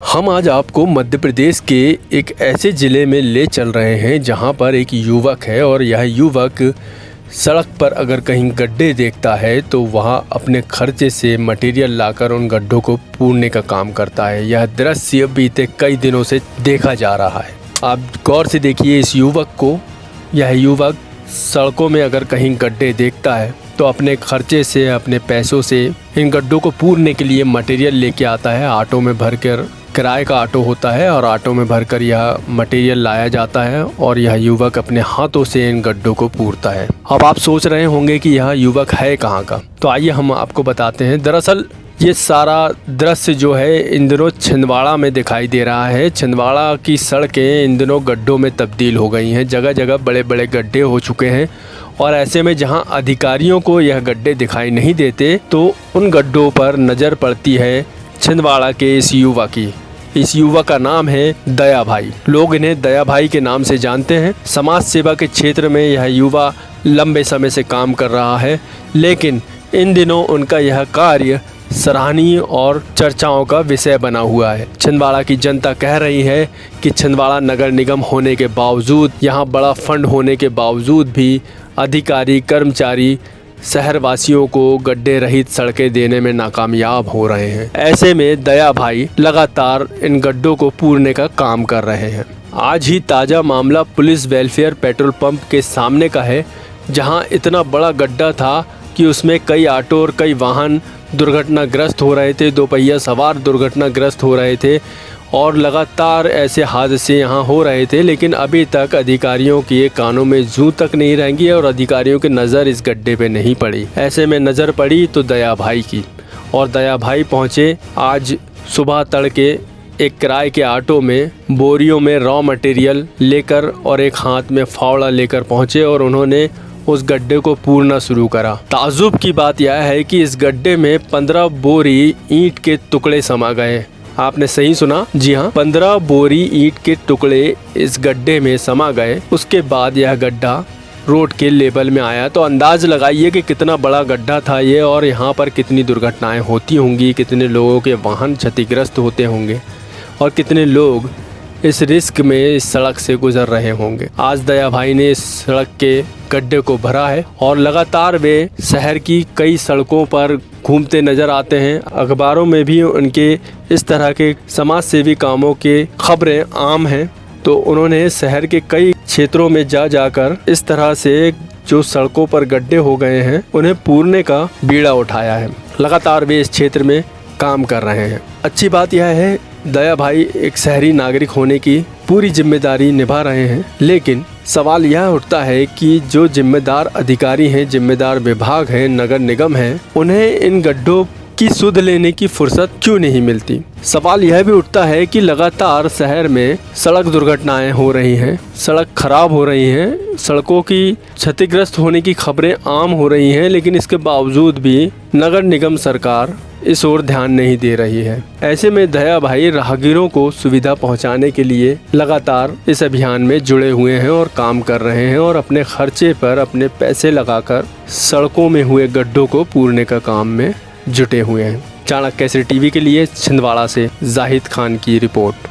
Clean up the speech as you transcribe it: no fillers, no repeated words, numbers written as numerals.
हम आज आपको मध्य प्रदेश के एक ऐसे ज़िले में ले चल रहे हैं जहां पर एक युवक है और यह युवक सड़क पर अगर कहीं गड्ढे देखता है तो वहां अपने खर्चे से मटेरियल लाकर उन गड्ढों को पूरने का काम करता है। यह दृश्य बीते कई दिनों से देखा जा रहा है। आप गौर से देखिए इस युवक को। यह युवक सड़कों में अगर कहीं गड्ढे देखता है तो अपने खर्चे से, अपने पैसों से इन गड्ढों को पूरने के लिए मटेरियल लेके आता है। ऑटो में भरकर, किराए का ऑटो होता है और ऑटो में भरकर यह मटेरियल लाया जाता है और यह युवक अपने हाथों से इन गड्ढों को पूरता है। अब आप सोच रहे होंगे कि यह युवक है कहाँ का, तो आइए हम आपको बताते हैं। दरअसल ये सारा दृश्य जो है इन दिनों छिंदवाड़ा में दिखाई दे रहा है। छिंदवाड़ा की सड़कें इन दिनों गड्ढों में तब्दील हो गई हैं। जगह जगह बड़े बड़े गड्ढे हो चुके हैं और ऐसे में जहां अधिकारियों को यह गड्ढे दिखाई नहीं देते तो उन गड्ढों पर नज़र पड़ती है छिंदवाड़ा के इस युवा की। इस युवा का नाम है दया भाई। लोग इन्हें दया भाई के नाम से जानते हैं। समाज सेवा के क्षेत्र में यह युवा लंबे समय से काम कर रहा है, लेकिन इन दिनों उनका यह कार्य सराहनीय और चर्चाओं का विषय बना हुआ है। छिंदवाड़ा की जनता कह रही है कि छिंदवाड़ा नगर निगम होने के बावजूद, यहाँ बड़ा फंड होने के बावजूद भी अधिकारी कर्मचारी शहरवासियों को गड्ढे रहित सड़कें देने में नाकामयाब हो रहे हैं। ऐसे में दया भाई लगातार इन गड्ढों को पूरने का काम कर रहे हैं। आज ही ताज़ा मामला पुलिस वेलफेयर पेट्रोल पंप के सामने का है, जहां इतना बड़ा गड्ढा था कि उसमें कई ऑटो और कई वाहन दुर्घटनाग्रस्त हो रहे थे, दोपहिया सवार दुर्घटनाग्रस्त हो रहे थे और लगातार ऐसे हादसे यहाँ हो रहे थे। लेकिन अभी तक अधिकारियों के कानों में जूं तक नहीं रहेंगी और अधिकारियों की नज़र इस गड्ढे पे नहीं पड़ी। ऐसे में नज़र पड़ी तो दया भाई की, और दया भाई पहुँचे आज सुबह तड़के एक किराए के ऑटो में बोरियों में रॉ मटेरियल लेकर और एक हाथ में फावड़ा लेकर पहुँचे और उन्होंने उस गड्ढे को पूरना शुरू करा। ताज्जुब की बात यह है कि इस गड्ढे में 15 बोरी ईंट के टुकड़े समा गए। आपने सही सुना, जी हाँ, 15 बोरी ईंट के टुकड़े इस गड्ढे में समा गए। उसके बाद यह गड्ढा रोड के लेवल में आया। तो अंदाज लगाइए कि कितना बड़ा गड्ढा था ये और यहाँ पर कितनी दुर्घटनाएं होती होंगी, कितने लोगों के वाहन क्षतिग्रस्त होते होंगे और कितने लोग इस रिस्क में इस सड़क से गुजर रहे होंगे। आज दया भाई ने इस सड़क के गड्ढे को भरा है और लगातार वे शहर की कई सड़कों पर घूमते नजर आते हैं। अखबारों में भी उनके इस तरह के समाज सेवी कामों के खबरें आम हैं। तो उन्होंने शहर के कई क्षेत्रों में जाकर इस तरह से जो सड़कों पर गड्ढे हो गए हैं उन्हें पूरने का बीड़ा उठाया है। लगातार वे इस क्षेत्र में काम कर रहे हैं। अच्छी बात यह है दया भाई एक शहरी नागरिक होने की पूरी जिम्मेदारी निभा रहे हैं, लेकिन सवाल यह उठता है कि जो जिम्मेदार अधिकारी हैं, जिम्मेदार विभाग हैं, नगर निगम हैं, उन्हें इन गड्ढों की सुध लेने की फुर्सत क्यों नहीं मिलती। सवाल यह भी उठता है कि लगातार शहर में सड़क दुर्घटनाएं हो रही हैं, सड़क खराब हो रही हैं, सड़कों की क्षतिग्रस्त होने की खबरें आम हो रही हैं, लेकिन इसके बावजूद भी नगर निगम सरकार इस ओर ध्यान नहीं दे रही है। ऐसे में दया भाई राहगीरों को सुविधा पहुंचाने के लिए लगातार इस अभियान में जुड़े हुए हैं और काम कर रहे हैं और अपने खर्चे पर अपने पैसे लगाकर सड़कों में हुए गड्ढों को पूरने का काम में जुटे हुए हैं। चाणक्य केसरी टीवी के लिए छिंदवाड़ा से जाहिद खान की रिपोर्ट।